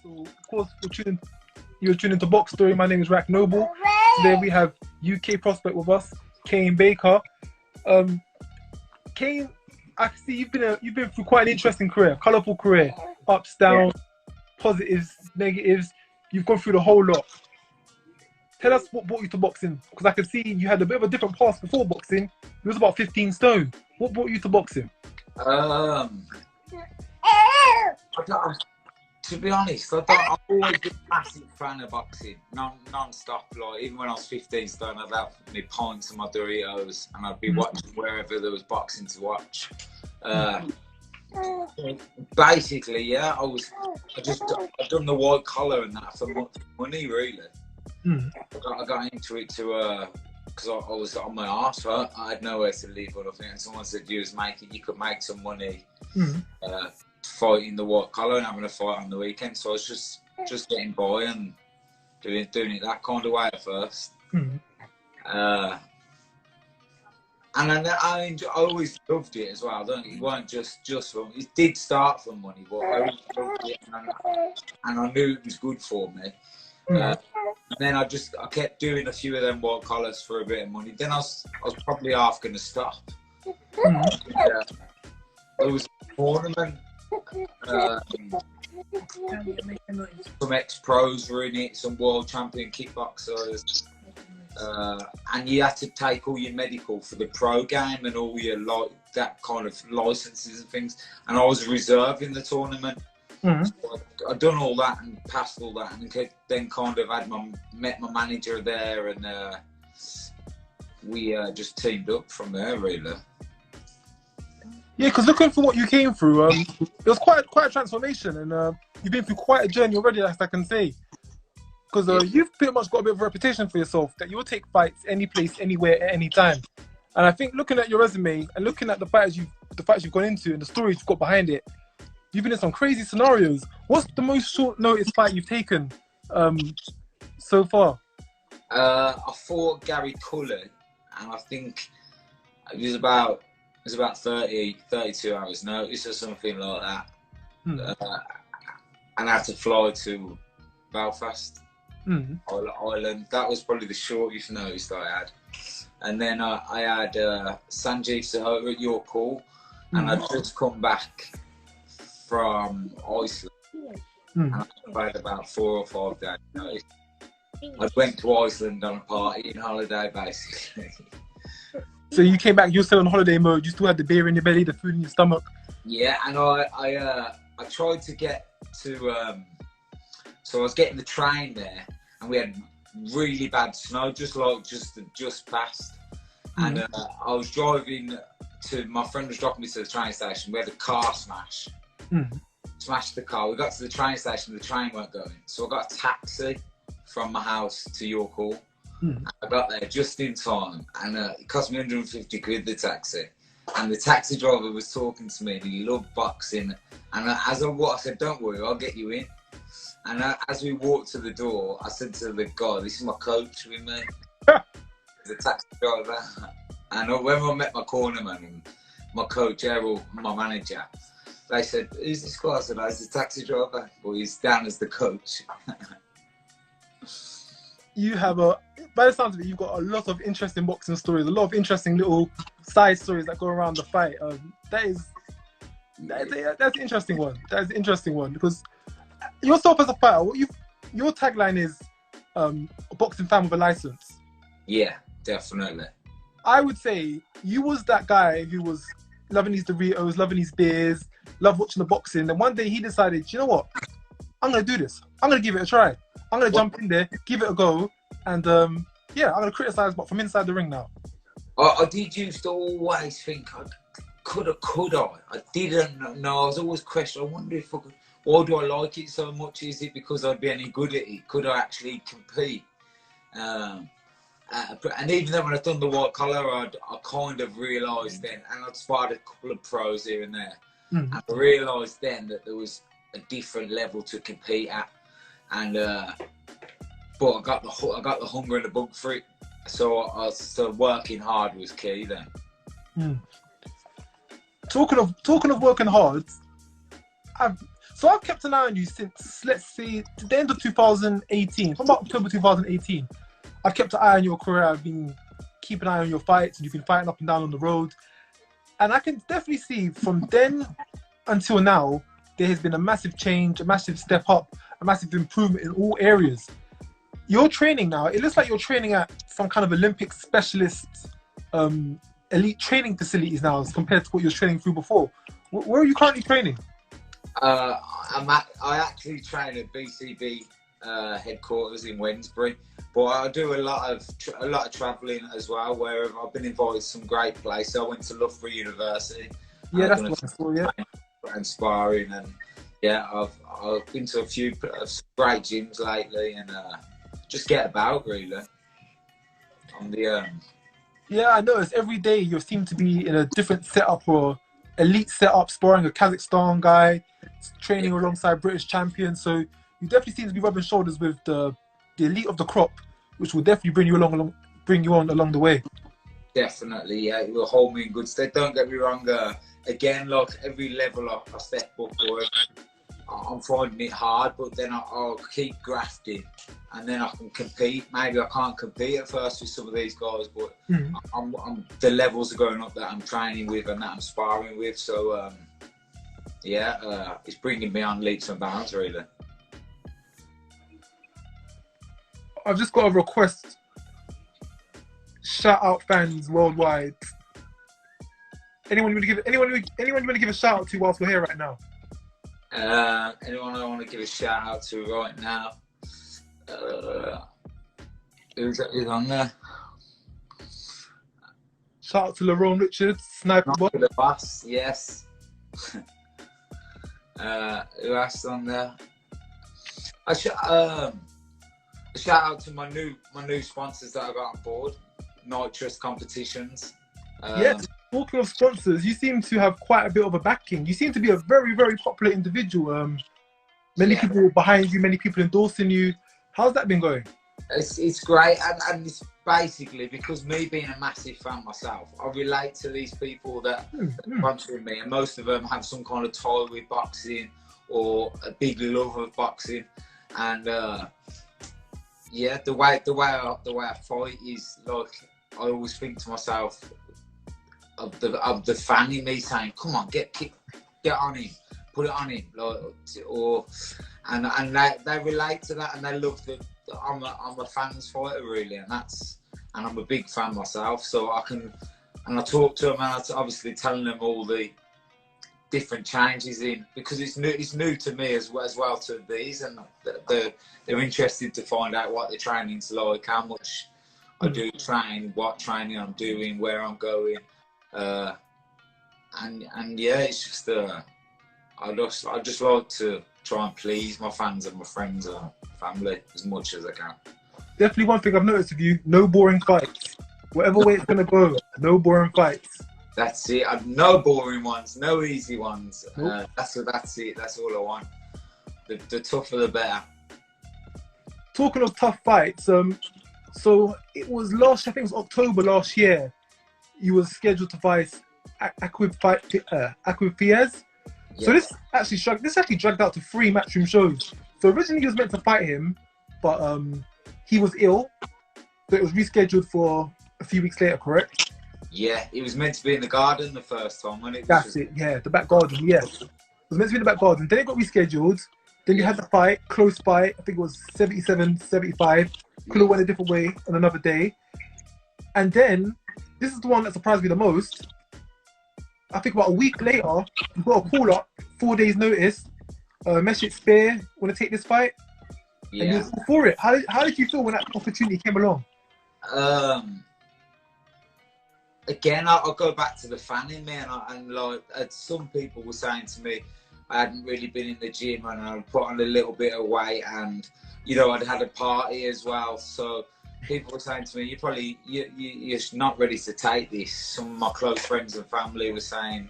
So, of course, you're tuning to Box Story. My name is Rack Noble. Today we have UK prospect with us, Kane Baker. Kane, I can see you've been through quite an interesting career, colourful career, ups, downs, positives, negatives. You've gone through the whole lot. Tell us what brought you to boxing, because I can see you had a bit of a different past before boxing. You was about 15 stone. What brought you to boxing? To be honest, I've always been a massive fan of boxing, non-stop. Like, even when I was 15 stone, I'd have my pints and my Doritos, and I'd be watching wherever there was boxing to watch. Basically, yeah, I'd done the white collar and that for money, really. I got into it because I was on my arse, right? I had nowhere to live or nothing, and someone said you could make some money fighting the white collar and having a fight on the weekend. So I was just getting by and doing it that kind of way at first. And then I always loved it as well. It weren't just from, it did start from money, but I always loved it, and I knew it was good for me. And then I kept doing a few of them white collars for a bit of money. Then I was probably half going to stop. There was a tournament. Some ex-pros were in it, some world champion kickboxers, and you had to take all your medical for the pro game and all your that kind of licenses and things. And I was a reserve in the tournament. So I'd done all that and passed all that, and then kind of met my manager there, and we just teamed up from there, really. Yeah, because looking for what you came through, it was quite a transformation, and you've been through quite a journey already, as I can say. Because you've pretty much got a bit of a reputation for yourself that you'll take fights any place, anywhere, at any time. And I think looking at your resume and looking at the fights you've gone into and the stories you've got behind it, you've been in some crazy scenarios. What's the most short notice fight you've taken so far? I fought Gary Cullen, and I think it was about 32 hours notice or something like that. And I had to fly to Belfast, Ireland. That was probably the shortest notice that I had. And then I had Sanjeev Sahota at York Hall, and I'd just come back from Iceland. And I had about 4 or 5 days notice. I went to Iceland on a party in holiday, basically. So you came back, you were still on holiday mode, you still had the beer in your belly, the food in your stomach. Yeah, and I tried to get to, so I was getting the train there, and we had really bad snow, just past. And I was driving my friend was dropping me to the train station, we had a car smash. Smashed the car, we got to the train station, the train weren't going. So I got a taxi from my house to York Hall. I got there just in time, and it cost me 150 quid, the taxi. And the taxi driver was talking to me, and he loved boxing. And I said, don't worry, I'll get you in. And as we walked to the door, I said to the guy, this is my coach with me, the taxi driver. And when I met my cornerman and my coach, Errol, my manager, they said, who's this guy? I said, he's the taxi driver. Well, he's down as the coach. You have by the sounds of it, you've got a lot of interesting boxing stories, a lot of interesting little side stories that go around the fight. That's an interesting one. That is an interesting one, because yourself as a fighter, your tagline is a boxing fan with a license. Yeah, definitely. I would say you was that guy who was loving his Doritos, loving his beers, loved watching the boxing, and one day he decided, you know what, I'm going to do this. I'm going to give it a try. I'm going to jump in there, give it a go, and yeah, I'm going to criticise, but from inside the ring now. I did used to always think, could I? I didn't know. I was always questioning, I wonder if I could. Why do I like it so much? Is it because I'd be any good at it? Could I actually compete? And even then, when I'd done the white collar, I kind of realised then, and I'd spotted a couple of pros here and there, and I realised then that there was a different level to compete at. And but I got the hunger and the bug for it, so working hard was key then. Talking of working hard, So I've kept an eye on you since, let's say, the end of 2018. From about October 2018, I've kept an eye on your career. I've been keeping an eye on your fights, and you've been fighting up and down on the road. And I can definitely see from then until now, there has been a massive change, a massive step up, a massive improvement in all areas. You're training now. It looks like you're training at some kind of Olympic specialist, elite training facilities now as compared to what you were training through before. Where are you currently training? I actually train at BCB headquarters in Wednesbury, but I do a lot of travelling as well. Where I've been invited to some great places. I went to Loughborough University. Yeah, that's what I saw. Yeah, and sparring, and yeah, I've been to a few great gyms lately, and just get about really. On the yeah, I noticed every day you seem to be in a different setup or elite setup, sparring a Kazakhstan guy, training alongside British champions. So you definitely seem to be rubbing shoulders with the elite of the crop, which will definitely bring you on along the way. Definitely, yeah, it will hold me in good stead. Don't get me wrong. Again, like every level I step up for, I'm finding it hard, but then I'll keep grafting, and then I can compete. Maybe I can't compete at first with some of these guys, but the levels are going up that I'm training with and that I'm sparring with. So yeah, it's bringing me on leaps and bounds really. I've just got a request. Shout out fans worldwide. Anyone you want to give a shout out to whilst we're here right now? Anyone I want to give a shout out to right now? Who's on there? Shout out to Lerone Richards, Sniper Boy. The boss, yes. Who else on there? A shout out to my new sponsors that I got on board, Nitrous Competitions. Yes. Talking of sponsors, you seem to have quite a bit of a backing. You seem to be a very, very popular individual. Many people behind you, many people endorsing you. How's that been going? It's great, and it's basically because me being a massive fan myself, I relate to these people that are sponsoring me, and most of them have some kind of tie with boxing or a big love of boxing. And yeah, the way I fight is like, I always think to myself, of the fan in me saying, "Come on, get on him, put it on him," like, and they relate to that, and they love that I'm a fans fighter really, and I'm a big fan myself, so I talk to them, and I'm obviously telling them all the different changes in, because it's new to me as well to these, and they're interested to find out what the training's like, how much I do train, what training I'm doing, where I'm going. And yeah, it's just I just like to try and please my fans and my friends and family as much as I can. Definitely one thing I've noticed of you: no boring fights. Whatever way it's gonna go, no boring fights. That's it. No boring ones, no easy ones. Nope. That's it. That's all I want. The tougher the better. Talking of tough fights, so it was I think it was October last year. You were scheduled to fight Akwib Fiez. Yeah. So this actually dragged out to 3 Matchroom shows. So originally he was meant to fight him, but he was ill, so it was rescheduled for a few weeks later. Correct? Yeah, it was meant to be in the garden the first time, wasn't it? That's it. Yeah, the back garden. Yes, it was meant to be in the back garden. Then it got rescheduled. Then you had the fight, close fight. I think it was 77-75. Could have went a different way on another day. And then this is the one that surprised me the most. I think about a week later, you got a call up, 4 days notice. Message Spear, want to take this fight? Yeah. And you were for it. How did you feel when that opportunity came along? Again, I'll go back to the fan in me, and like some people were saying to me, I hadn't really been in the gym, and I'd put on a little bit of weight, and I'd had a party as well. So people were saying to me, you're not ready to take this. Some of my close friends and family were saying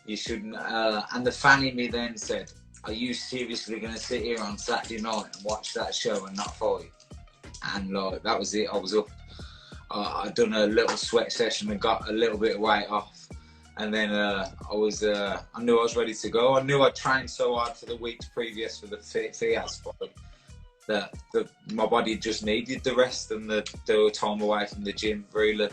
you shouldn't. And the fan in me then said, are you seriously going to sit here on Saturday night and watch that show and not fight? And like, that was it. I was up. I'd done a little sweat session and got a little bit of weight off. And then I knew I was ready to go. I knew I trained so hard for the weeks previous for the Fiat fight that my body just needed the rest and the time away from the gym, really.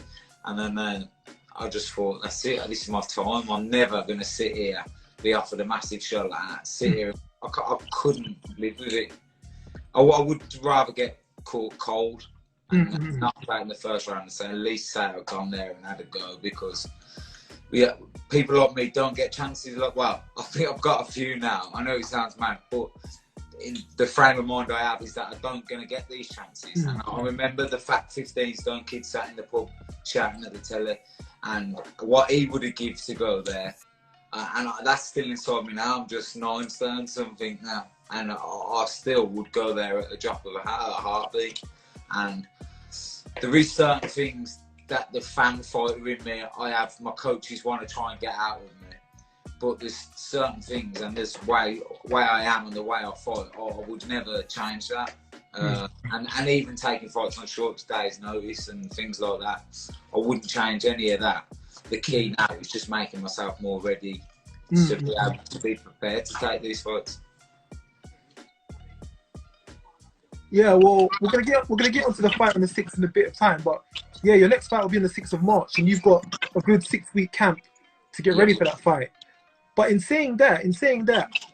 And then I just thought, that's it. This is my time. I'm never going to sit here, be offered a massive shot like that. Sit here. I couldn't live with it. I would rather get caught cold and not play in the first round and say, at least say I've gone there and had a go, because people like me don't get chances. Like, well, I think I've got a few now. I know it sounds mad, but in the frame of mind I have is that I don't going to get these chances. And I remember the Fat 15 Stone kid sat in the pub shouting at the telly, and what he would have given to go there. That's still inside me now. I'm just 9 stone something now, and I still would go there at the drop of a hat, a heartbeat. And there is certain things that the fan fighter in me, my coaches want to try and get out of me. But there's certain things, and there's way I am and the way I fight, I would never change that. And even taking fights on short days' notice and things like that, I wouldn't change any of that. The key now is just making myself more ready to be able to be prepared to take these fights. Yeah, well, we're gonna get onto the fight on the 6th in a bit of time, but yeah, your next fight will be on the 6th of March, and you've got a good 6-week camp to get ready for that fight. But in saying that,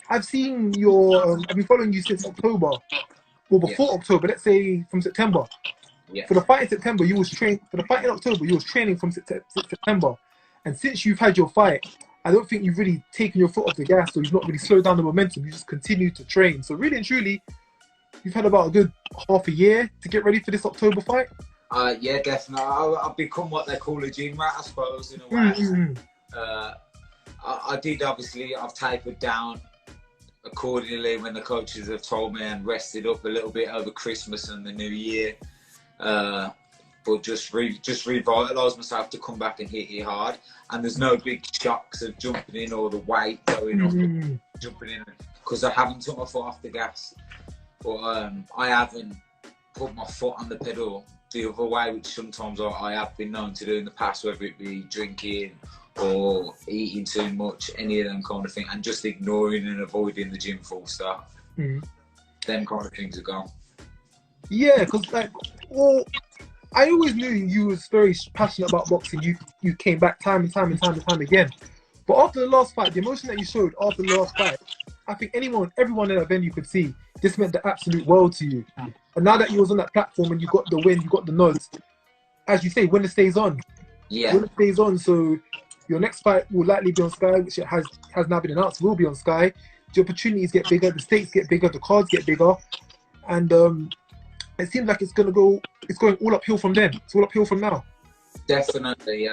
I've seen I've been following you since October, well, before October, let's say from September. Yeah. For the fight in September, you was training. For the fight in October, you was training from September, and since you've had your fight, I don't think you've really taken your foot off the gas, or you've not really slowed down the momentum. You just continue to train. So really and truly, you've had about a good half a year to get ready for this October fight. Yeah, definitely. I've become what they call a gym rat, I suppose, in a way. I did, obviously, I've tapered down accordingly when the coaches have told me, and rested up a little bit over Christmas and the New Year. But just revitalise myself to come back and hit it hard. And there's no big shocks of jumping in or the weight going up and jumping in, because I haven't took my foot off the gas. But I haven't put my foot on the pedal the other way, which sometimes I have been known to do in the past, whether it be drinking or eating too much, any of them kind of thing, and just ignoring and avoiding the gym full stop. Them kind of things are gone. Yeah, because I always knew you was very passionate about boxing. You came back time and time again. But after the last fight, the emotion that you showed after the last fight, I think everyone in that venue could see this meant the absolute world to you. And now that you was on that platform and you got the win, you got the nods, as you say, winner stays on. Yeah. Winner stays on, so your next fight will likely be on Sky, which it has now been announced will be on Sky. The opportunities get bigger, the stakes get bigger, the cards get bigger. And it seems like it's going all uphill from then. It's all uphill from now. Definitely.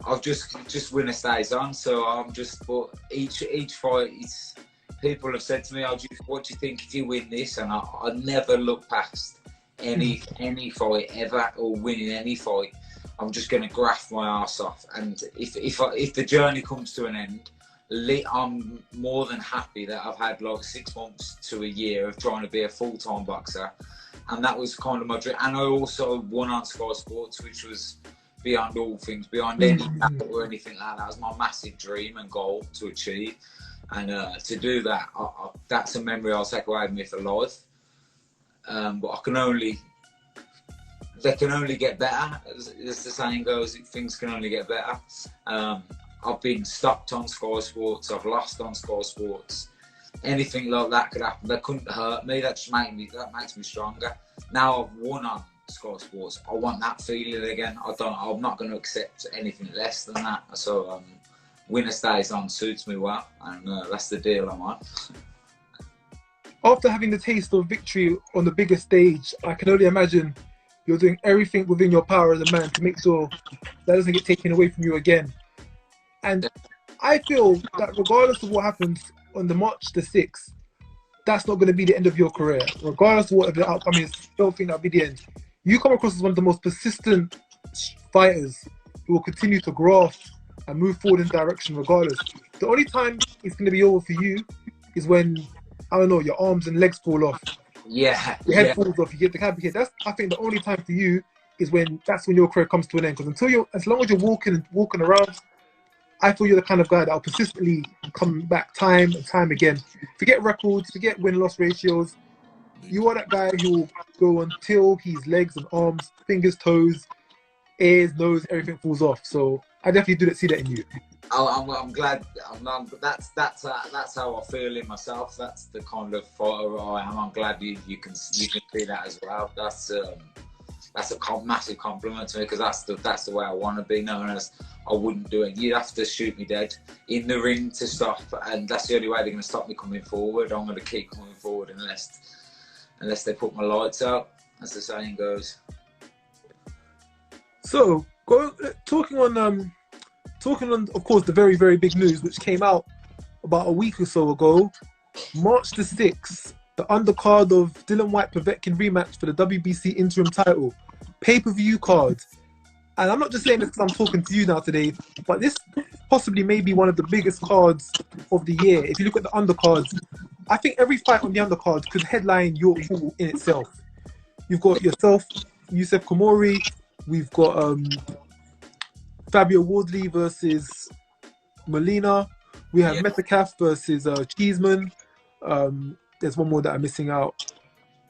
I've just winner stays on, so but each fight is, people have said to me, what do you think if you win this? And I never look past any fight ever, or winning any fight. I'm just going to graft my arse off, and if the journey comes to an end, I'm more than happy that I've had like 6 months to a year of trying to be a full-time boxer, and that was kind of my dream. And I also won on Sky Sports, which was beyond all things, beyond any battle or anything like that. That was my massive dream and goal to achieve, and to do that, that's a memory I'll take away with me for life. But they can only get better, as the saying goes. Things can only get better. I've been stopped on Sky Sports. I've lost on Sky Sports. Anything like that could happen. That couldn't hurt me. That makes me stronger. Now I've won on Sky Sports, I want that feeling again. I'm not going to accept anything less than that. So winner stays on suits me well, and that's the deal I'm on. After having the taste of victory on the biggest stage, I can only imagine you're doing everything within your power as a man to make sure that doesn't get taken away from you again. And I feel that regardless of what happens on the March the 6th, that's not going to be the end of your career. Regardless of what the outcome is, I don't think that'll be the end. You come across as one of the most persistent fighters who will continue to graft and move forward in direction regardless. The only time it's going to be over for you is when, I don't know, your arms and legs fall off. Yeah. Your head falls off, you get the cab hit. That's, I think, the only time for you that's when your career comes to an end. Because as long as you're walking around, I feel you're the kind of guy that will persistently come back time and time again. Forget records, forget win-loss ratios. You are that guy who will go until his legs and arms, fingers, toes, ears, nose, everything falls off. So I definitely do see that in you. I'm glad. That's how I feel in myself. That's the kind of fighter I am. I'm glad you can see that as well. That's a massive compliment to me, because that's the way I want to be known as. I wouldn't do it. You'd have to shoot me dead in the ring to stop, and that's the only way they're going to stop me coming forward. I'm going to keep coming forward unless they put my lights out, as the saying goes. So, talking on, of course, the very, very big news which came out about a week or so ago, March the 6th, the undercard of Dillian Whyte Povetkin rematch for the WBC interim title, pay-per-view card. And I'm not just saying this because I'm talking to you now today, but this possibly may be one of the biggest cards of the year. If you look at the undercards, I think every fight on the undercard could headline York Hall in itself. You've got yourself, Youssef Khoumari. We've got Fabio Wardley versus Molina. We have Metcalf versus Cheeseman. There's one more that I'm missing out.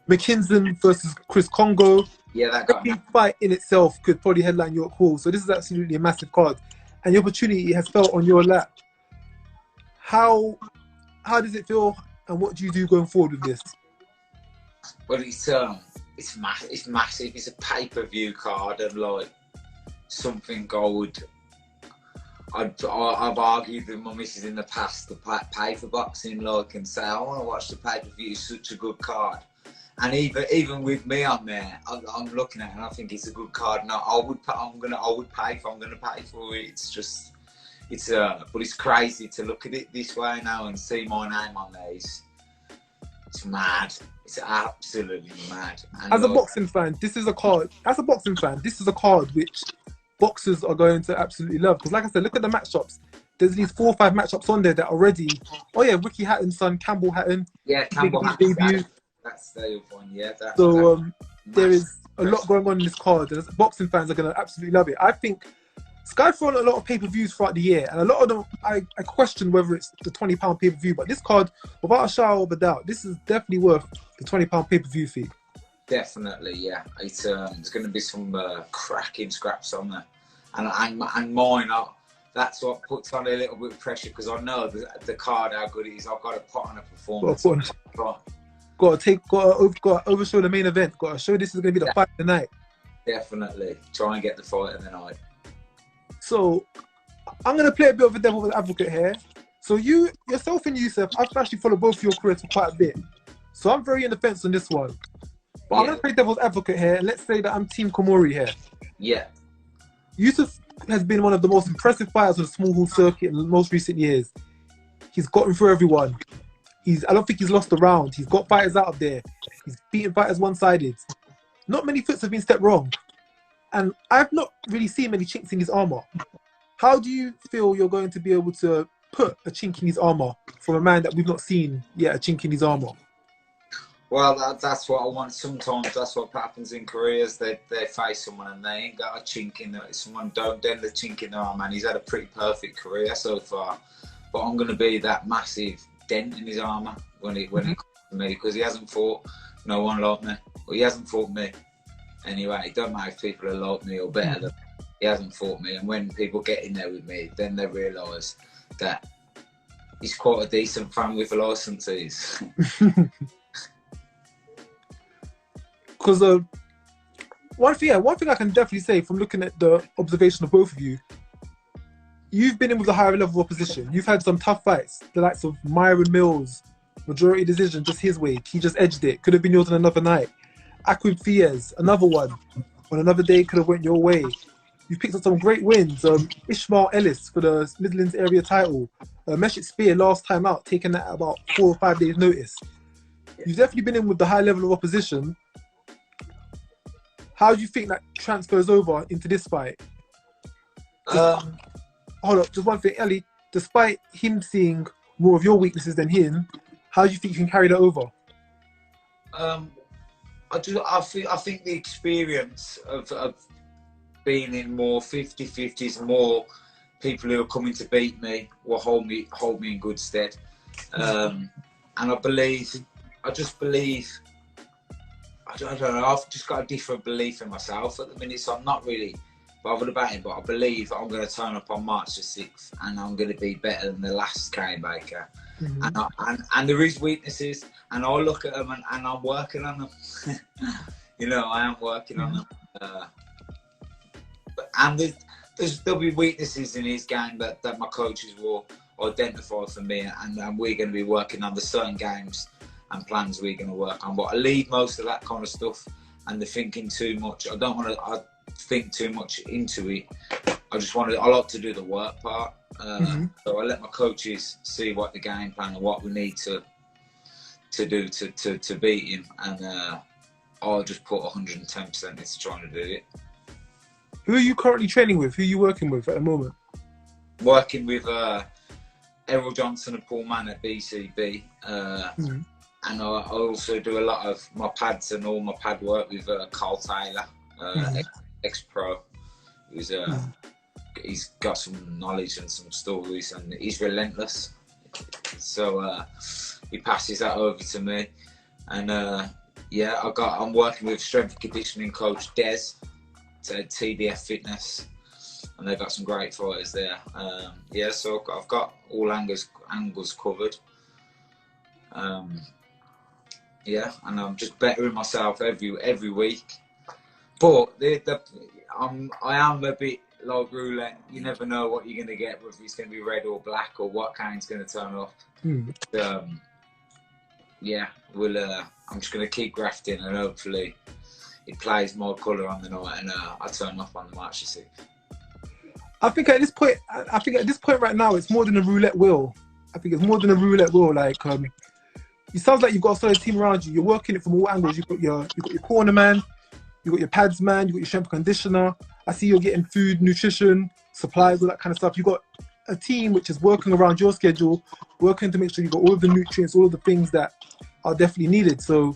McKinson versus Chris Congo. Yeah, that guy. Every fight in itself could probably headline York Hall. So this is absolutely a massive card. And the opportunity has fell on your lap. How does it feel, and what do you do going forward with this? Well, it's massive. It's a pay-per-view card, and like something I would. I've argued with my missus in the past to pay for boxing, like, and say I want to watch the pay-per-view. It's such a good card, and even with me on there, I'm looking at it and I think it's a good card. Now I would pay for it. But it's crazy to look at it this way now and see my name on there. It's mad. It's absolutely mad. And as a boxing fan, this is a card. As a boxing fan, this is a card which boxers are going to absolutely love. Because like I said, look at the matchups. There's these 4 or 5 matchups on there that already. Oh yeah, Ricky Hatton's son, Campbell Hatton. Yeah, Campbell Hatton's debut. That's the one. Yeah. So there is a lot going on in this card, and boxing fans are going to absolutely love it. I think Sky thrown a lot of pay-per-views throughout the year, and a lot of them, I question whether it's the £20 pay-per-view, but this card, without a shadow of a doubt, this is definitely worth the £20 pay-per-view fee. Definitely, yeah. It's there's going to be some cracking scraps on there, and mine are. That's what puts on a little bit of pressure, because I know the card how good it is. I've got to put on a performance. Got to overshow the main event. Got to show this is going to be the fight of the night. Definitely, try and get the fight of the night. So I'm going to play a bit of a devil's advocate here. So yourself and Youssef, I've actually followed both of your careers for quite a bit. So I'm very in the fence on this one. But I'm going to play devil's advocate here, and let's say that I'm Team Khoumari here. Yeah. Youssef has been one of the most impressive fighters on the small hall circuit in the most recent years. He's gotten through everyone. I don't think he's lost a round. He's got fighters out of there. He's beaten fighters one-sided. Not many foots have been stepped wrong. And I've not really seen many chinks in his armour. How do you feel you're going to be able to put a chink in his armour from a man that we've not seen yet, a chink in his armour? Well, that's what I want. Sometimes that's what happens in careers. They face someone and they ain't got a chink in there. Someone don't then the chink in their armour, and he's had a pretty perfect career so far. But I'm going to be that massive dent in his armour when it comes to me, because he hasn't fought no one like me. Well, he hasn't fought me. Anyway, it don't matter if people are like me or better than me. He hasn't fought me, and when people get in there with me, then they realise that he's quite a decent fan with licences. Because one thing I can definitely say from looking at the observation of both of you, you've been in with a higher level of opposition. You've had some tough fights, the likes of Myron Mills, majority decision, just his way. He just edged it. Could have been yours on another night. Akwib Fies, another one. On another day, could have went your way. You've picked up some great wins. Ishmael Ellis for the Midlands area title. Meshit Spear last time out, taking that at about 4 or 5 days notice. You've definitely been in with the high level of opposition. How do you think that transfers over into this fight? Hold up, just one thing, Ellie. Despite him seeing more of your weaknesses than him, how do you think you can carry that over? I think the experience of being in more 50-50s, more people who are coming to beat me will hold me in good stead. And I just believe, I don't know, I've just got a different belief in myself at the minute, so I'm not really bothered about it, but I believe I'm going to turn up on March the 6th and I'm going to be better than the last Kane Baker. And there is weaknesses, and I look at them and I'm working on them. You know, I am working on them. And there'll be weaknesses in his game that my coaches will identify for me, and we're going to be working on the certain games and plans we're going to work on. But I leave most of that kind of stuff and the thinking too much. I don't want to think too much into it. I like to do the work part. So I let my coaches see what the game plan and what we need to do to beat him, and I'll just put 110% into trying to do it. Who are you currently training with? Who are you working with at the moment? Working with Errol Johnson and Paul Mann at BCB. And I also do a lot of my pads and all my pad work with Carl Taylor, ex-pro. He's got some knowledge and some stories, and he's relentless. So he passes that over to me. And I'm working with strength and conditioning coach Des to TDF Fitness, and they've got some great fighters there. So I've got all angles covered. And I'm just bettering myself every week. But I am a bit like roulette. You never know what you're going to get, whether it's going to be red or black, or what Kane's going to turn up. I'm just going to keep grafting, and hopefully it plays my colour on the night, and I turn up on the March the 6th. I think at this point right now, it's more than a roulette wheel. I think it's more than a roulette wheel. Like, it sounds like you've got a solid team around you. You're working it from all angles. You've got your corner man, you've got your pads man, you've got your strength conditioner. I see you're getting food, nutrition, supplies, all that kind of stuff. You've got a team which is working around your schedule, working to make sure you've got all of the nutrients, all of the things that are definitely needed. So,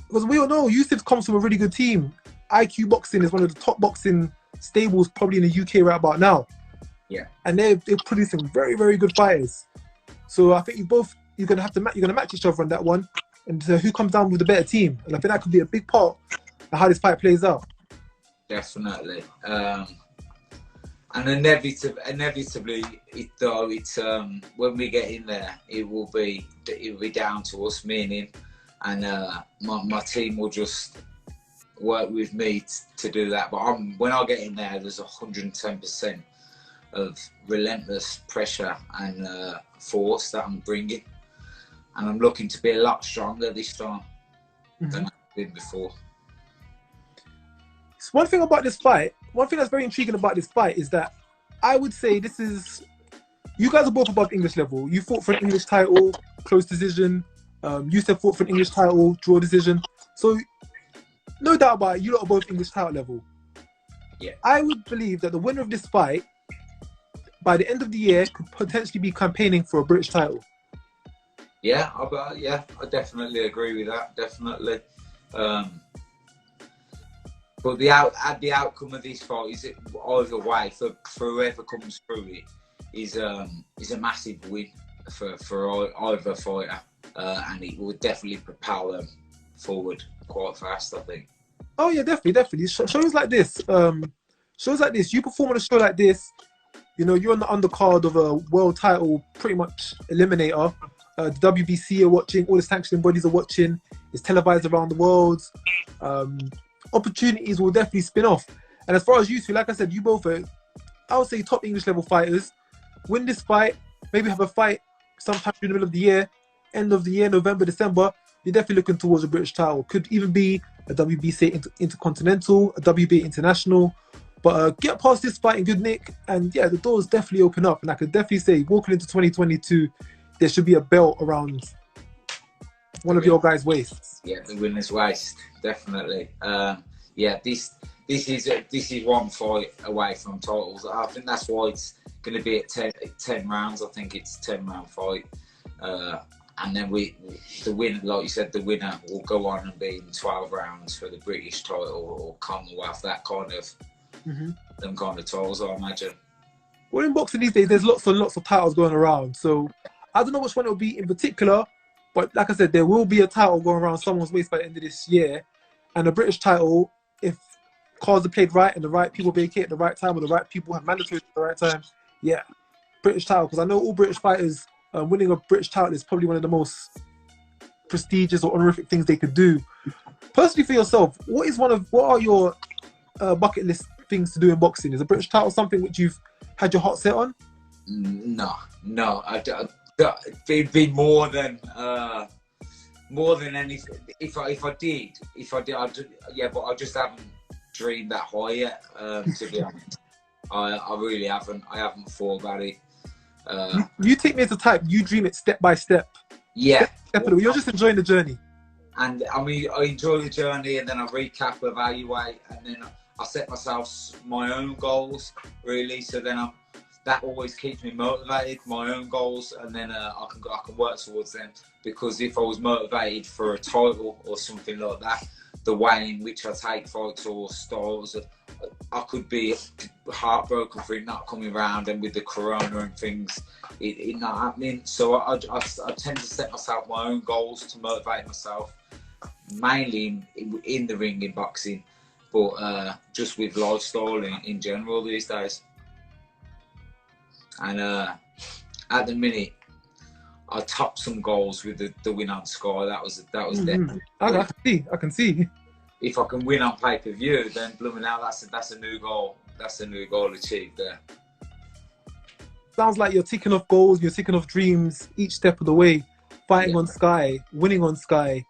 because we all know, Youssef comes from a really good team. IQ Boxing is one of the top boxing stables probably in the UK right about now. Yeah. And they're producing very, very good fighters. So I think you're gonna match each other on that one, and who comes down with the better team. And I think that could be a big part of how this fight plays out. Definitely. And inevitably, it's when we get in there, it will be down to us, me and him, and my team will just work with me to do that. But when I get in there, there's 110% of relentless pressure and force that I'm bringing, and I'm looking to be a lot stronger this time than I've been before. So one thing that's very intriguing about this fight is that I would say you guys are both above English level. You fought for an English title, close decision. Youssef fought for an English title, draw decision. So no doubt about it, you lot are both English title level. Yeah. I would believe that the winner of this fight, by the end of the year, could potentially be campaigning for a British title. Yeah, I definitely agree with that. Definitely. But the outcome of this fight is either way for whoever comes through it is a massive win for either fighter, and it will definitely propel them forward quite fast, I think. Oh yeah, definitely. Shows like this, you perform on a show like this, you know, you're on the undercard of a world title, pretty much eliminator. The WBC are watching, all the sanctioning bodies are watching. It's televised around the world. Opportunities will definitely spin off. And as far as you two, like I said, you both are, I would say, top English level fighters. Win this fight, maybe have a fight sometime in the middle of the year, end of the year, November, December. You're definitely looking towards a British title. Could even be a WBC Intercontinental, a WBA International. But get past this fight in good nick, and yeah, the doors definitely open up. And I could definitely say, walking into 2022, there should be a belt around one of your guys' waists. Yeah, the winner's waist, definitely. This is one fight away from titles. I think that's why it's going to be at 10 rounds. I think it's a 10-round fight. and then the winner, like you said, the winner will go on and be in 12 rounds for the British title or Commonwealth, that kind of, them kind of titles, I imagine. Well, in boxing these days, there's lots and lots of titles going around. So I don't know which one it will be in particular, but like I said, there will be a title going around someone's waist by the end of this year. And a British title, if cards are played right and the right people vacate at the right time or the right people have mandatory at the right time, yeah, British title. Because I know all British fighters, winning a British title is probably one of the most prestigious or honorific things they could do. Personally, for yourself, what are your bucket list things to do in boxing? Is a British title something which you've had your heart set on? No. It'd be more than anything. If I did, but I just haven't dreamed that high yet. To be honest, I really haven't. I haven't thought about it. You take me as a type. You dream it step by step. Yeah, you're just enjoying the journey. And I mean, I enjoy the journey, and then I recap, evaluate, and then I set myself my own goals. Really, so then that always keeps me motivated. My own goals, and then I can work towards them. Because if I was motivated for a title or something like that, the way in which I take fights or styles, I could be heartbroken for it not coming around, and with the corona and things, it not happening. So I tend to set myself my own goals to motivate myself, mainly in the ring in boxing, but just with lifestyle in general these days. And at the minute, I topped some goals with the win on Sky. That was definitely. I can see. If I can win on pay-per-view, then blooming out, that's a new goal. That's a new goal achieved there. Sounds like you're ticking off goals, you're ticking off dreams each step of the way. Fighting on Sky, winning on Sky,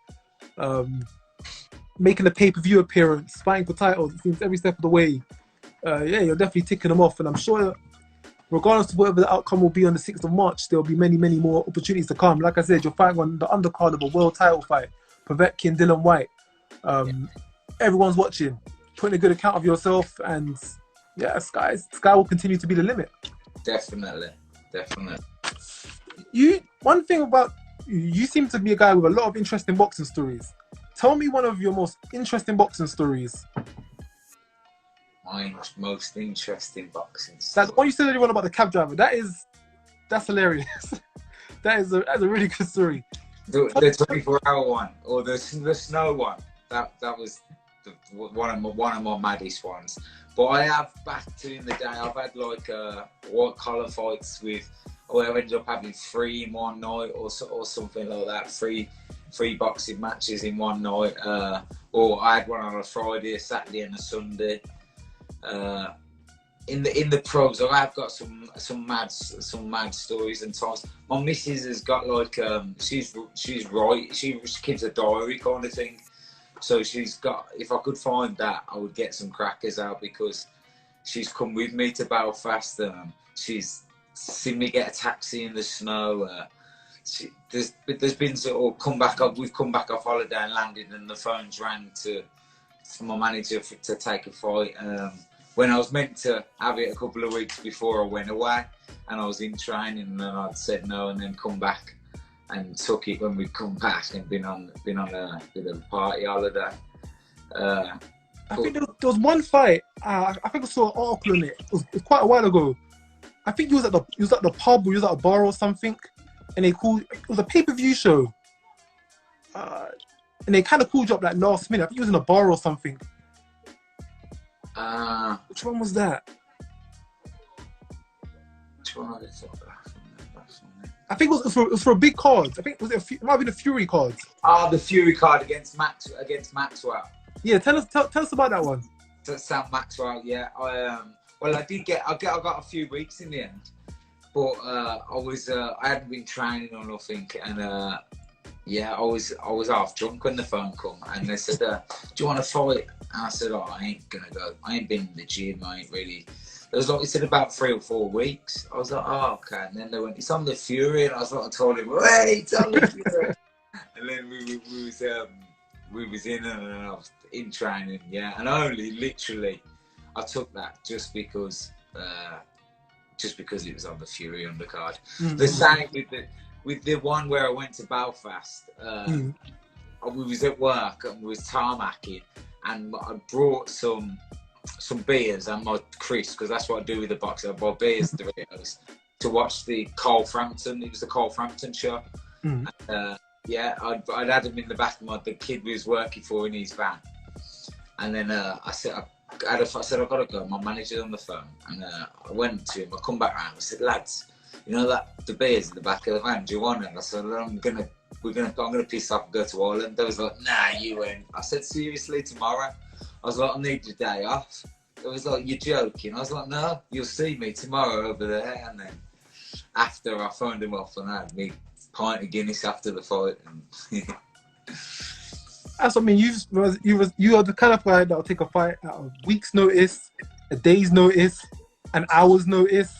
making a pay-per-view appearance, fighting for titles. It seems every step of the way. You're definitely ticking them off, and I'm sure, regardless of whatever the outcome will be on the 6th of March, there'll be many, many more opportunities to come. Like I said, you're fighting on the undercard of a world title fight. Povetkin, Dylan Whyte. Everyone's watching, putting a good account of yourself, and yeah, Sky will continue to be the limit. Definitely. One thing about you seem to be a guy with a lot of interesting boxing stories. Tell me one of your most interesting boxing stories. My most interesting boxing story. That's one you said earlier on about the cab driver. That's hilarious. That's a really good story. The 24-hour one, or the snow one. That was one of my maddest ones. But I have, back in the day, I've had like white collar fights with, I ended up having 3 in one night or something like that. Three boxing matches in one night. Or I had one on a Friday, a Saturday, and a Sunday. In the pros, I've got some mad stories and times. My missus has got like she's right. She keeps a diary kind of thing. So she's got. If I could find that, I would get some crackers out, because she's come with me to Belfast. She's seen me get a taxi in the snow. There's been sort of we've come back off holiday and landed, and the phones rang for my manager to take a fight. When I was meant to have it a couple of weeks before I went away, and I was in training, and then I'd said no, and then come back and took it when we'd come back and been on a bit of a party holiday. I think there was one fight. I think I saw an article on it. It was quite a while ago. I think you was at the pub, or you was at a bar or something, and it was a pay-per-view show. And they kind of called you up like last minute. I think you was in a bar or something. Which one was that? Which one did I talk about? I think it was for a big card. I think it might have been a Fury card. The Fury card against Maxwell. Yeah, tell us about that one. Sam Maxwell, yeah. I got a few weeks in the end, but I hadn't been training or nothing, and I was half drunk when the phone come, and they said, "Do you want to fight?" And I said, "Oh, I ain't gonna go. I ain't been in the gym. I ain't really." It was like, he said, about 3 or 4 weeks. I was like, "Oh, okay." And then they went, "It's on the Fury," and I was like, I told him, "Hey, it's on the Fury." And then we was in, and I was in training, yeah. And I took that just because it was on the Fury undercard. The same with the one where I went to Belfast, we was at work and we was tarmacking, and I brought some beers and my Chris, because that's what I do with the box. I buy beers, Doritos, to watch the Cole Frampton. It was the Cole Frampton show. And, yeah, I'd had him in the back of the kid we was working for in his van, and then I said I've got to go. My manager's on the phone, and I went to him. I come back round. I said, lads, you know that the beers in the back of the van, do you want it? I said, I'm gonna piss off and go to Ireland. They was like, nah, you went. I said, seriously, tomorrow? I was like, I need your day off. It was like, you're joking. I was like, no, you'll see me tomorrow over there. And then after I phoned him off, and I had me pint of Guinness after the fight. And that's what I mean. You are the kind of guy that will take a fight at a week's notice, a day's notice, an hour's notice.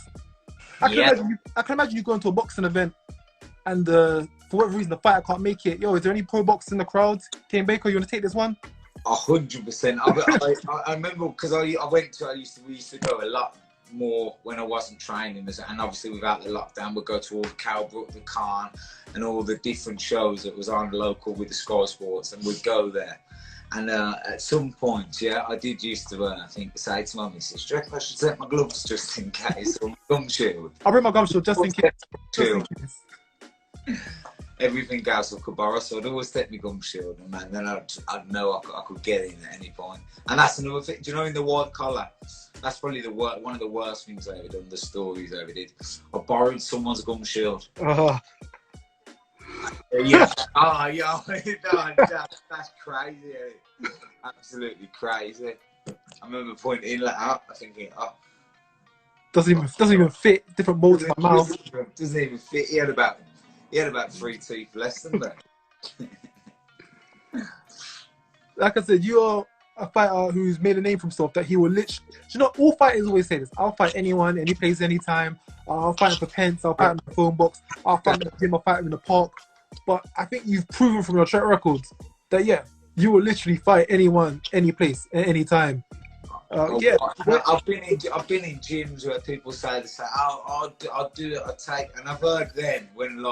I can imagine you going to a boxing event and for whatever reason the fighter can't make it. Yo, is there any pro boxers in the crowd? Kane Baker, you want to take this one? 100%. I remember because we used to go a lot more when I wasn't training, and obviously without the lockdown, we'd go to all the Calbrook, the Khan, and all the different shows that was on local with the Sky Sports, and we'd go there. And at some point, yeah, I did used to, say to my missus, do you reckon I should take my gloves just in case, or my gum shield? I'll bring my gum shield just in case. Everything else I could borrow, so I'd always take my gum shield, and then I'd know I could get in at any point. And that's another thing. Do you know, in the white collar, that's probably one of the worst things I ever done. The stories I ever did. I borrowed someone's gum shield. Yeah. Oh, yeah. That's crazy. Absolutely crazy. I remember pointing like out, thinking, doesn't even fit. Different molds in my mouth. Doesn't even fit. He had about 3 teeth less than that. Like I said, you are a fighter who's made a name for himself, that he will literally... You know, all fighters always say this. I'll fight anyone, any place, anytime. I'll fight him for pence. I'll fight him in the phone box. I'll fight him in the gym. I'll fight him in the park. But I think you've proven from your track records that, yeah, you will literally fight anyone, any place, at any time. Yeah, I've been in gyms where people say I'll do it, I'll take, and I've heard then when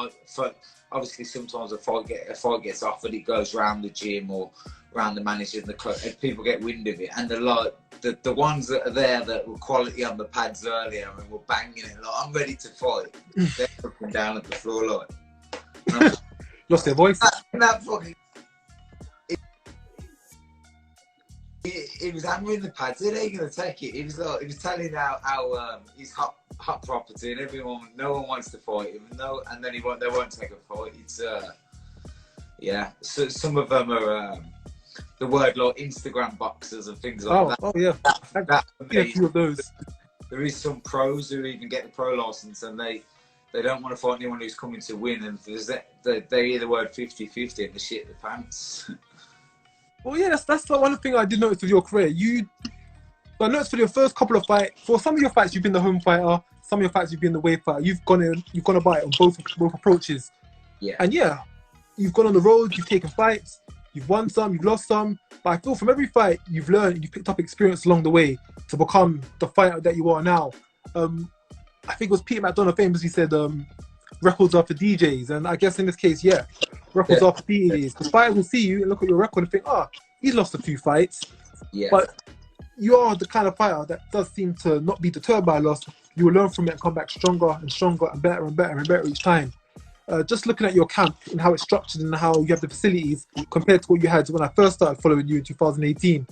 obviously sometimes a fight gets offered, it goes around the gym or around the manager and the club, and people get wind of it, and the ones that are there that were quality on the pads earlier and were banging it, like, I'm ready to fight. They're looking down at the floor like lost their voice. That fucking. He was hammering the pads. They ain't gonna take it. He was telling how he's hot property, and no one wants to fight him. And then they won't take a fight. It's yeah. So some of them are the word like Instagram boxers and things like that. Oh yeah. That for me, a few of those. There is some pros who even get the pro license, and they don't want to fight anyone who's coming to win, and they hear the word 50-50 and they shit the pants. Well, yeah, that's one thing I did notice with your career. I noticed for your first couple of fights, for some of your fights, you've been the home fighter. Some of your fights, you've been the away fighter. You've gone about it on both approaches. Yeah. And yeah, you've gone on the road. You've taken fights. You've won some. You've lost some. But I feel from every fight, you've learned. You've picked up experience along the way to become the fighter that you are now. I think it was Peter McDonough famously said, "Records are for DJs," and I guess in this case, yeah. Records are for DJs. Because fighters will see you and look at your record and think, he's lost a few fights. Yeah. But you are the kind of fighter that does seem to not be deterred by a loss. You will learn from it and come back stronger and stronger and better and better and better each time. Just looking at your camp and how it's structured and how you have the facilities compared to what you had when I first started following you in 2018,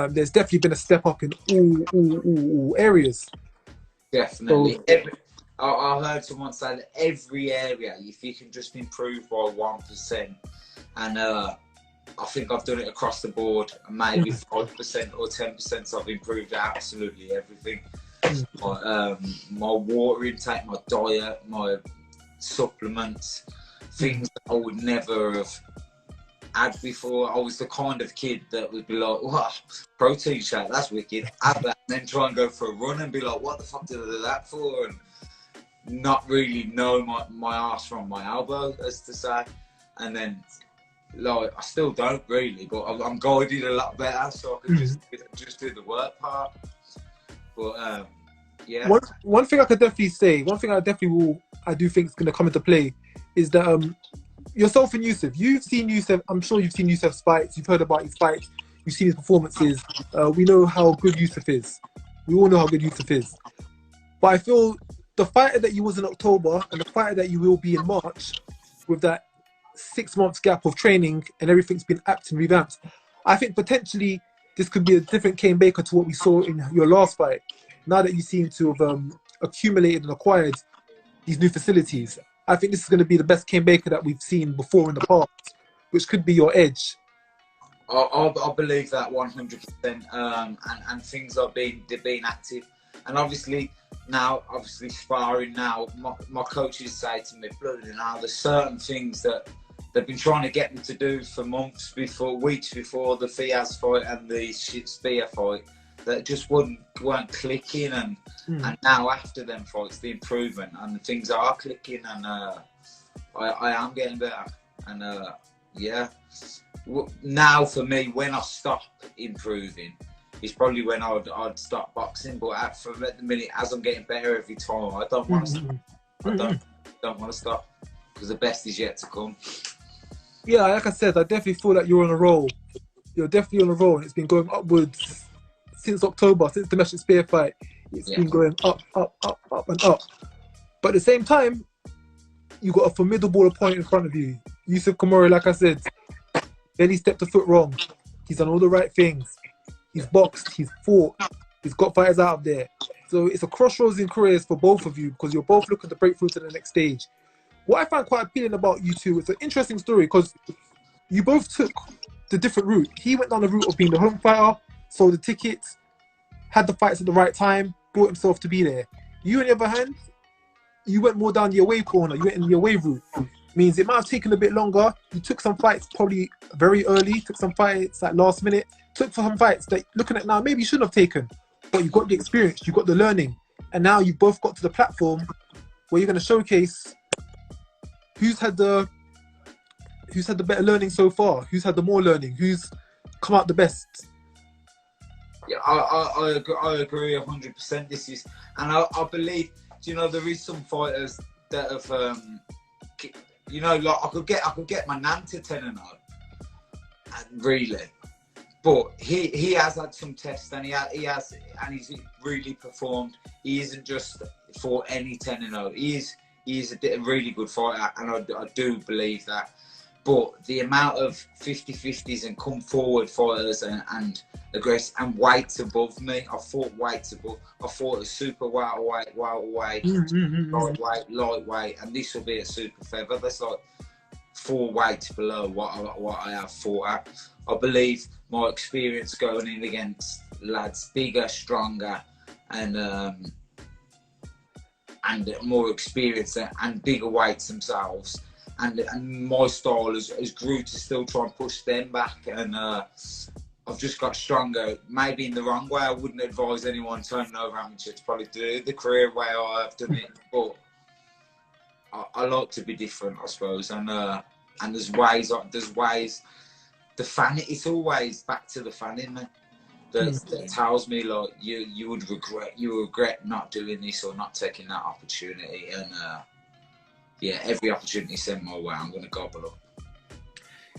there's definitely been a step up in all areas. Definitely. I heard someone say that every area, if you can just improve by 1%, and I think I've done it across the board, maybe 5% or 10%, so I've improved absolutely everything. My water intake, my diet, my supplements, things that I would never have had before. I was the kind of kid that would be like, wow, protein shake, that's wicked, have that, and then try and go for a run and be like, what the fuck did I do that for? And not really know my arse from my elbow, as to say. And then, like, I still don't really, but I'm guided a lot better, so I can just do the work part. But Yeah. One thing I could definitely say, one thing I do think is going to come into play is that yourself and Youssef, you've seen Youssef. I'm sure you've seen Youssef's fights. You've heard about his fights. You've seen his performances. We know how good Youssef is. We all know how good Youssef is. But I feel the fighter that you was in October and the fighter that you will be in March, with that 6 months gap of training and everything's been apped and revamped, I think potentially this could be a different Kane Baker to what we saw in your last fight. Now that you seem to have accumulated and acquired these new facilities, I think this is going to be the best Kane Baker that we've seen before in the past, which could be your edge. I believe that 100%, and things are being active, and obviously sparring now. My coaches say to me, bloody now, there's certain things that they've been trying to get me to do for weeks before the Fiaz fight and the Spear fight, that just weren't clicking, and now after them fights, the improvement and things are clicking, and I am getting better, and yeah. Now for me, when I stop improving, is probably when I'd stop boxing. But at the minute, as I'm getting better every time, I don't want to stop. I don't want to stop, because the best is yet to come. Yeah, like I said, I definitely feel that you're on a roll. You're definitely on a roll, and it's been going upwards since October, since the Mesut Spear fight. It's been going up, and up. But at the same time, you got a formidable opponent in front of you. Youssef Khoumari, like I said, barely stepped a foot wrong. He's done all the right things. He's boxed, he's fought, he's got fighters out of there. So it's a crossroads in careers for both of you, because you're both looking to break through to the next stage. What I find quite appealing about you two, it's an interesting story, because you both took the different route. He went down the route of being the home fighter, sold the tickets, had the fights at the right time, brought himself to be there. You, on the other hand, you went more down the away corner. You went in the away route. Means it might have taken a bit longer. You took some fights probably very early, took some fights at last minute, took some fights that, looking at now, maybe you shouldn't have taken, but you got the experience, you got the learning, and now you both got to the platform where you're going to showcase who's had the better learning so far, who's had the more learning, who's come out the best. Yeah, I agree 100%. This is, and I believe, you know, there is some fighters that have, you know, like I could get my nan to 10-0, really, but he has had some tests, and he's really performed. He isn't just for any 10-0. He is a really good fighter, and I do believe that. But the amount of 50-50s and come forward fighters and aggressive, and weights above me. I fought weights above. I fought a super welterweight, lightweight, and this will be a super feather. That's like 4 weights below what I have fought at. I believe my experience going in against lads bigger, stronger, and more experienced and bigger weights themselves. And my style has grew to still try and push them back, and I've just got stronger. Maybe in the wrong way. I wouldn't advise anyone turning over amateur to probably do the career way I have done it, but I like to be different, I suppose. And there's ways. The fan, it's always back to the fan in me that tells me, like, you would regret not doing this or not taking that opportunity, and yeah, every opportunity sent my way, I'm going to gobble up.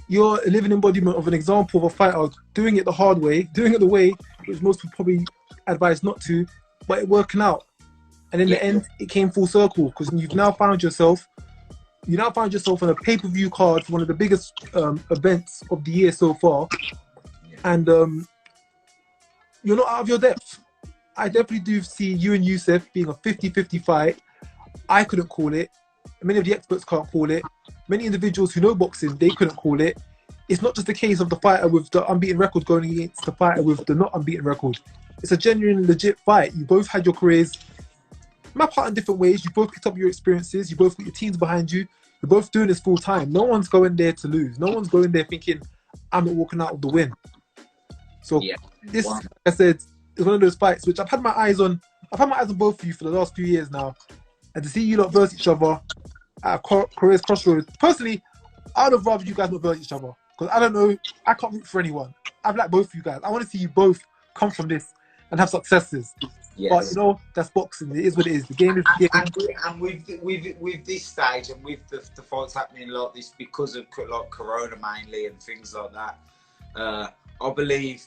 You're a living embodiment of an example of a fighter doing it the hard way, doing it the way which most people probably advise not to, but it working out. And in the end, it came full circle, because you've now found yourself on a pay-per-view card for one of the biggest events of the year so far, and you're not out of your depth. I definitely do see you and Youssef being a 50-50 fight. I couldn't call it. Many of the experts can't call it. Many individuals who know boxing, they couldn't call it. It's not just a case of the fighter with the unbeaten record going against the fighter with the not unbeaten record. It's a genuine, legit fight. You both had your careers map out in different ways. You both picked up your experiences. You both got your teams behind you. You're both doing this full time. No one's going there to lose. No one's going there thinking, I'm not walking out with the win. So this, like I said, is one of those fights which I've had my eyes on. I've had my eyes on both of you for the last few years now. And to see you lot verse each other at a career's crossroads, personally, I'd have rather you guys not verse each other. Because I don't know, I can't root for anyone. I've liked both of you guys. I want to see you both come from this and have successes. But you know, that's boxing. It is what it is. The game is the game. And with this stage and with the fights happening like this because of like Corona mainly and things like that, I believe,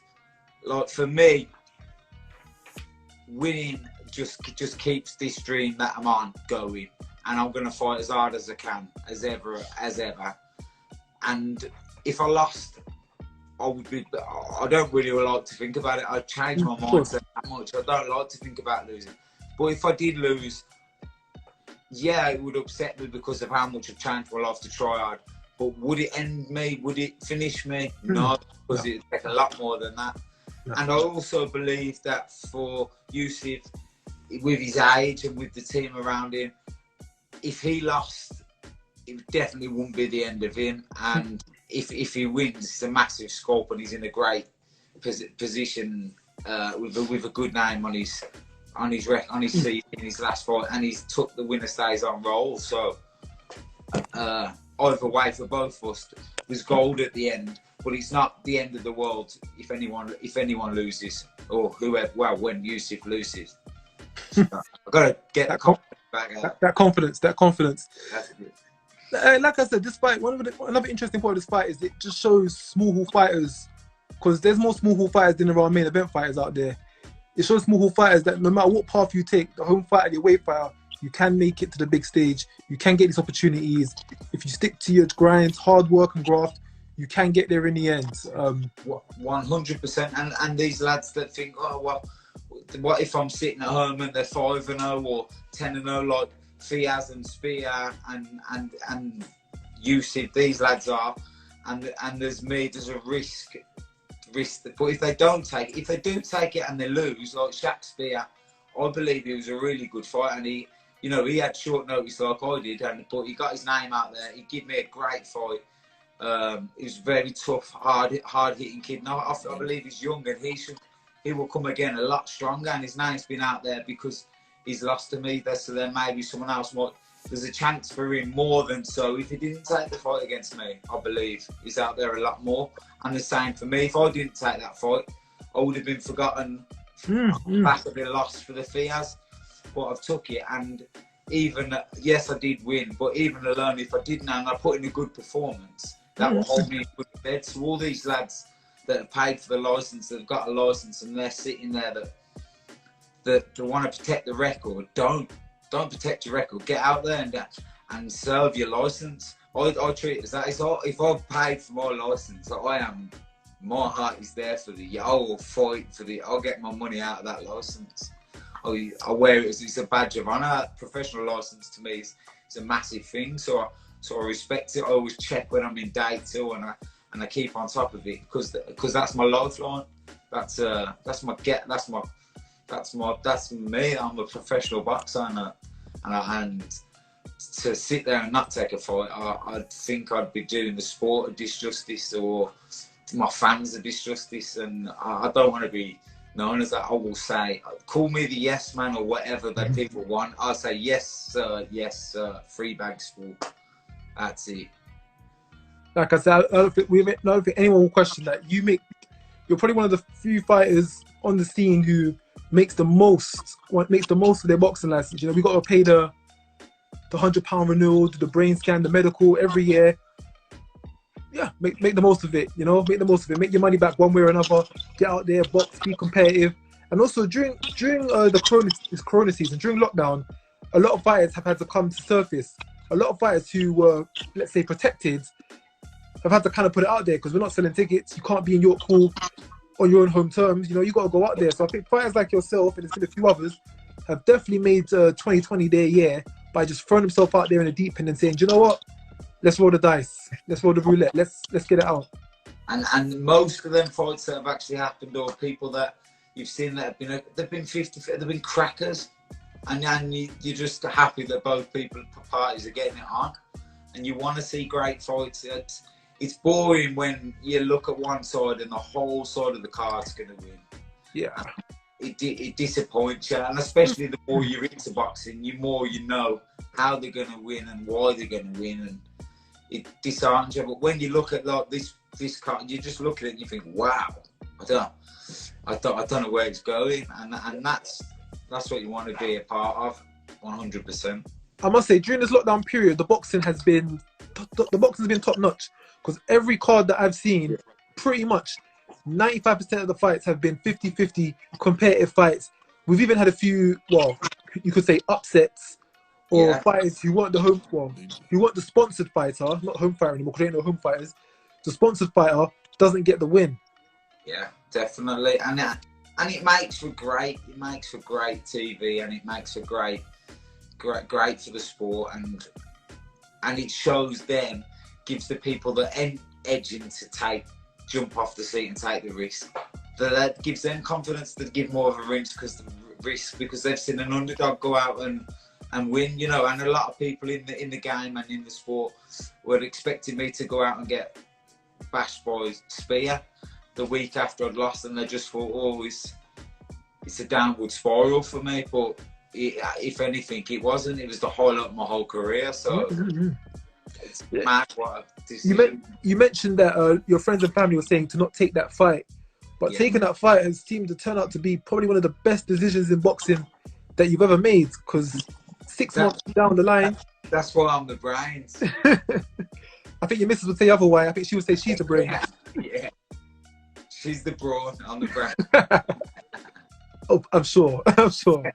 like for me, winning just keeps this dream that I'm on going, and I'm gonna fight as hard as I can, as ever. And if I lost, I don't really like to think about it. I'd change my mindset that much. I don't like to think about losing. But if I did lose, yeah, it would upset me because of how much I've changed my life to try hard. But would it end me? Would it finish me? No, because it'd take a lot more than that. And I also believe that for Youssef, with his age and with the team around him, if he lost, it definitely wouldn't be the end of him. And if he wins, it's a massive scope, and he's in a great position with a good name on his seat in his last fight, and he's took the winner stays on roll. So either way for both of us, there's gold at the end, but it's not the end of the world if anyone loses, or whoever. Well, when Youssef loses, I've got to get that confidence back out. That confidence. That's good. Like I said, this fight, another interesting part of this fight is it just shows small hall fighters, because there's more small hall fighters than there are main event fighters out there. It shows small hall fighters that no matter what path you take, the home fighter, your weight fighter, you can make it to the big stage. You can get these opportunities. If you stick to your grind, hard work and graft, you can get there in the end. 100%. And these lads that think, oh, well, what if I'm sitting at home and they're 5-0 or 10-0 like Fiaz and Spear and Youssef, these lads are, and there's a risk. But if they do take it and they lose, like Shaq Spear, I believe he was a really good fighter, and he had short notice like I did, but he got his name out there. He gave me a great fight. He was a very tough, hard hitting kid. Now I believe he's young, and he will come again a lot stronger, and his name's been out there because he's lost to me. So then maybe someone else might. There's a chance for him more than so. If he didn't take the fight against me, I believe he's out there a lot more. And the same for me. If I didn't take that fight, I would have been forgotten. Back have been lost for the Fiaz. But I've took it, and even yes, I did win. But even alone, if I didn't, and I put in a good performance, that will hold me in good bed. So all these lads that have paid for the license, that have got a license, and they're sitting there that want to protect the record, don't protect your record. Get out there and serve your license. I treat it as that. If I've paid for my license, my heart is there for I will fight for I'll get my money out of that license. I wear it as it's a badge of honor. Professional license to me is a massive thing. So I respect it. I always check when I'm in day two, and I keep on top of it because that's my lifeline. That's me. I'm a professional boxer, and to sit there and not take a fight, I think I'd be doing the sport a disjustice, or my fans a disjustice, and I don't want to be known as that. I will say, call me the yes man or whatever that people want. I'll say yes sir, free bags full. That's it. Like I said, I don't think anyone will question that. You're probably one of the few fighters on the scene who makes the most of their boxing license. We got to pay the £100 renewal, the brain scan, the medical every year. Yeah, make the most of it. Make the most of it. Make your money back one way or another. Get out there, box, be competitive. And also during the corona season, during lockdown, a lot of fighters have had to come to surface. A lot of fighters who were, let's say, protected, have had to kind of put it out there because we're not selling tickets. You can't be in York Hall on your own home terms. You got to go out there. So I think fighters like yourself, and there's been a few others, have definitely made 2020 their year by just throwing themselves out there in the deep end and saying, do you know what? Let's roll the dice. Let's roll the roulette. Let's get it out. And most of them fights that have actually happened, or people that you've seen that they've been 50, they've been crackers, and you're just happy that both parties are getting it on, and you want to see great fights. It's boring when you look at one side and the whole side of the card's going to win. Yeah. It disappoints you, and especially the more you're into boxing, the more you know how they're going to win and why they're going to win, and it disheartens you. But when you look at like this card, you just look at it and you think, wow, I don't know where it's going, and what you want to be a part of, 100%. I must say, during this lockdown period, the boxing's been top notch, because every card that I've seen, pretty much 95% of the fights have been 50-50 competitive fights. We've even had a few, well, you could say upsets, or fighters who want who want the sponsored fighter, not home fighter anymore, because there ain't no home fighters. The sponsored fighter doesn't get the win. Yeah, definitely, and it makes for great TV, and it makes for great for the sport, and it shows them, gives the people the edging to jump off the seat and take the risk. That gives them confidence to give more of a risk because they've seen an underdog go out and win, you know. And a lot of people in the game and in the sport were expecting me to go out and get bashed by Spear the week after I'd lost, and they just thought, oh, it's a downward spiral for me. But if anything, it wasn't. It was the highlight of my whole career. So it's mad what a decision. You mentioned that your friends and family were saying to not take that fight, but taking that fight has seemed to turn out to be probably one of the best decisions in boxing that you've ever made. Because 6 months down the line, that's why I'm the brains. I think your missus would say otherwise. I think she would say she's the brain. Yeah. She's the brawn, I'm the brain. Oh, I'm sure. I'm sure.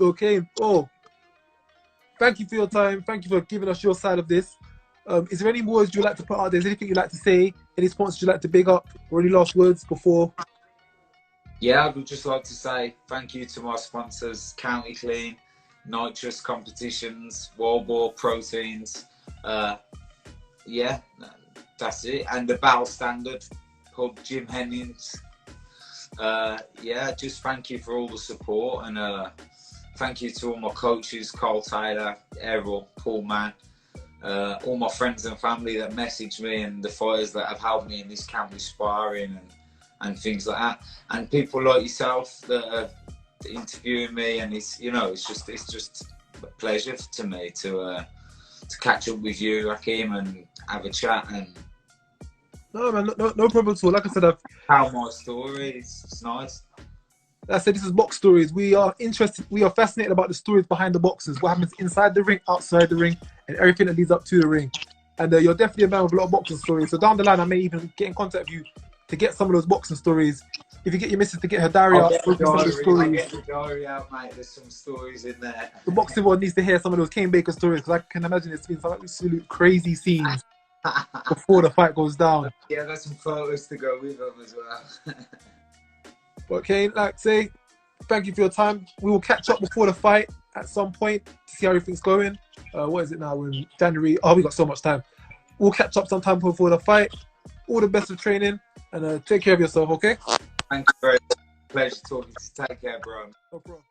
Okay. Oh, thank you for your time. Thank you for giving us your side of this. Is there any words you'd like to put out there? Is there anything you'd like to say? Any sponsors you'd like to big up? Or any last words before? Yeah, I would just like to say thank you to my sponsors, County Clean, Nitrous Competitions, World War Proteins. Yeah, that's it. And the Battle Standard Pub, Jim Hennings. Yeah, just thank you for all the support, and thank you to all my coaches, Carl Taylor, Errol, Paul Mann, all my friends and family that messaged me, and the fighters that have helped me in this camp with sparring and things like that, and people like yourself that are interviewing me. And it's just a pleasure to me to catch up with you, Rakeem, and have a chat. And no, man, no problem at all. Like I said, tell my story. It's nice. I said this is Box Stories. We are interested. We are fascinated about the stories behind the boxes. What happens inside the ring, outside the ring, and everything that leads up to the ring. And you're definitely a man with a lot of boxing stories. So down the line, I may even get in contact with you to get some of those boxing stories. If you get your missus to get her diary out, I'll get the diary out, mate. There's some stories in there. The boxing world needs to hear some of those Kane Baker stories, because I can imagine it's been some absolute crazy scenes before the fight goes down. Yeah, there's some photos to go with them as well. But Kane, like say, thank you for your time. We will catch up before the fight at some point to see how everything's going. What is it now? In January? Oh, we got so much time. We'll catch up sometime before the fight. All the best of training, and take care of yourself, okay? Thank you very much. Pleasure talking to you. Take care, bro. No problem.